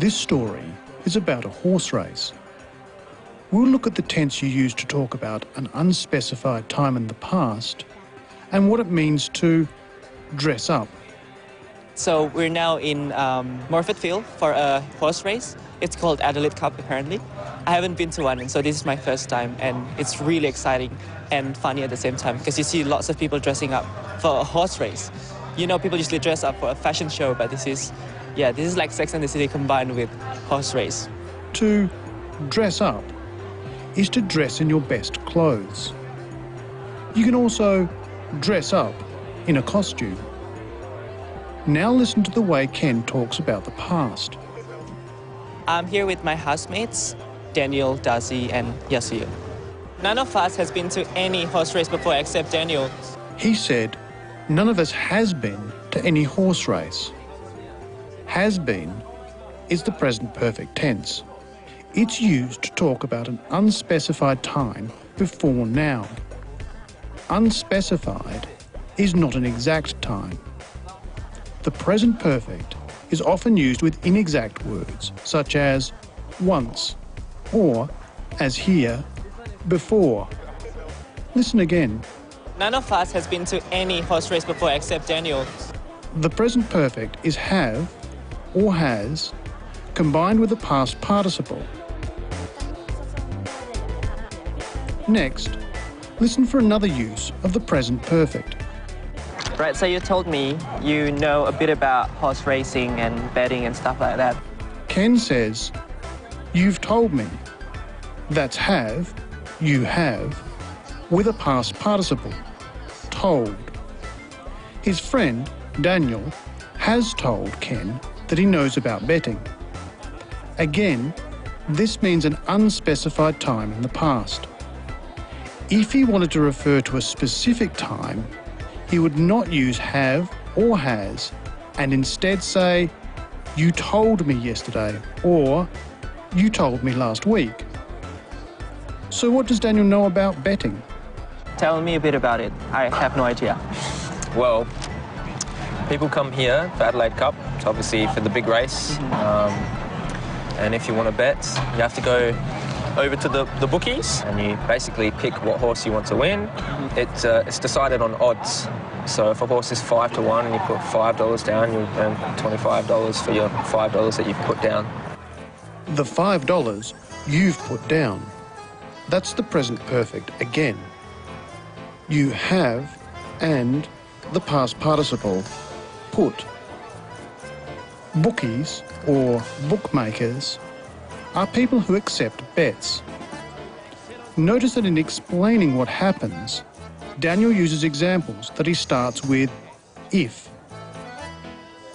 This story is about a horse race. We'll look at the tense you use to talk about an unspecified time in the past and what it means to dress up. So we're now in Morford for a horse race. It's called Adelaide Cup, apparently. I haven't been to one, and so this is my first time, and it's really exciting and funny at the same time because you see lots of people dressing up for a horse race. You know, people usually dress up for a fashion show, but this is like Sex and the City combined with horse race. To dress up is to dress in your best clothes. You can also dress up in a costume. Now listen to the way Ken talks about the past. I'm here with my housemates, Daniel, Darcy, and Yasuyo. None of us has been to any horse race before except Daniel. He said none of us has been to any horse race. Has been is the present perfect tense. It's used to talk about an unspecified time before now. Unspecified is not an exact time. The present perfect is often used with inexact words such as once or, as here, before. Listen again. None of us has been to any horse race before except Daniel. The present perfect is have or has combined with the past participle. Next, listen for another use of the present perfect. Right, so you told me you know a bit about horse racing and betting and stuff like that. Ken says, you've told me. That's have, you have, with a past participle, told. His friend, Daniel, has told Ken that he knows about betting. Again, this means an unspecified time in the past. If he wanted to refer to a specific time, he would not use have or has and instead say, you told me yesterday or you told me last week. So what does Daniel know about betting? Tell me a bit about it. I have no idea. Well, people come here for Adelaide Cup, it's obviously for the big race. And if you want to bet, you have to go over to the bookies and you basically pick what horse you want to win. It's decided on odds. So if a horse is 5 to 1 and you put $5 down, you'll earn $25 for your $5 that you've put down. The $5 you've put down. That's the present perfect again. You have and the past participle, put. Bookies, or bookmakers, are people who accept bets. Notice that in explaining what happens, Daniel uses examples that he starts with if.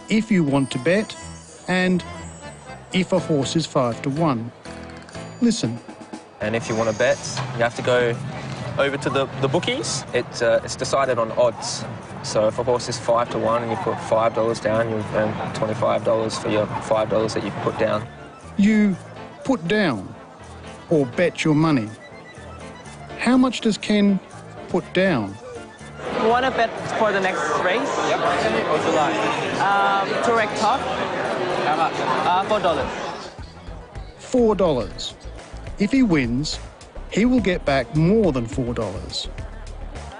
If you want to bet, and if a horse is 5 to 1. Listen. And if you want to bet, you have to go over to the bookies. It's decided on odds. So if a horse is 5 to 1 and you put $5 down, you'll earn $25 for your $5 that you've put down. You put down or bet your money. How much does Ken put down? You want to bet for the next race? Yep. What would you like? Correct top. How much? $4. $4. If he wins, he will get back more than $4.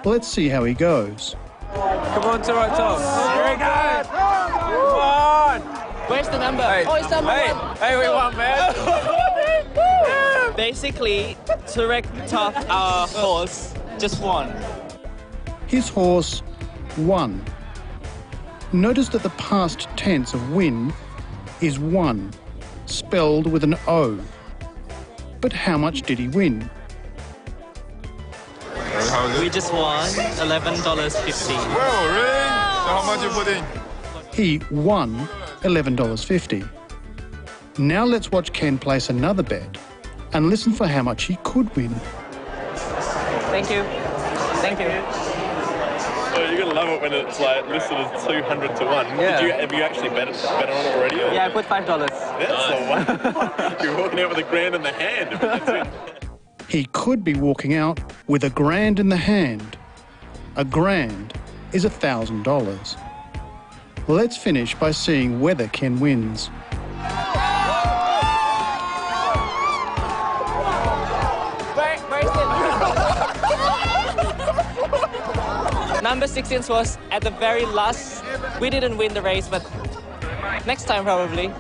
Let's see how he goes. Come on, Turret Top. Very good. Come on. Where's the number? Hey. Oh, it's number one. Hey, we won, man. Basically, Turek Top, our horse, just won. His horse won. Notice that the past tense of win is won, spelled with an O. But how much did he win? We just won $11.50. Well, really? So how much you put in? He won $11.50. Now let's watch Ken place another bet and listen for how much he could win. Thank you. Thank you. So you're going to love it when it's like listed as 200 to 1. Yeah. Have you actually bet on it already? Or? Yeah, I put $5. That's the one. You're walking out with a grand in the hand. That's it. He could be walking out with a grand in the hand. A grand is $1,000. Let's finish by seeing whether Ken wins. number 16 was at the very last. We didn't win the race, but next time probably.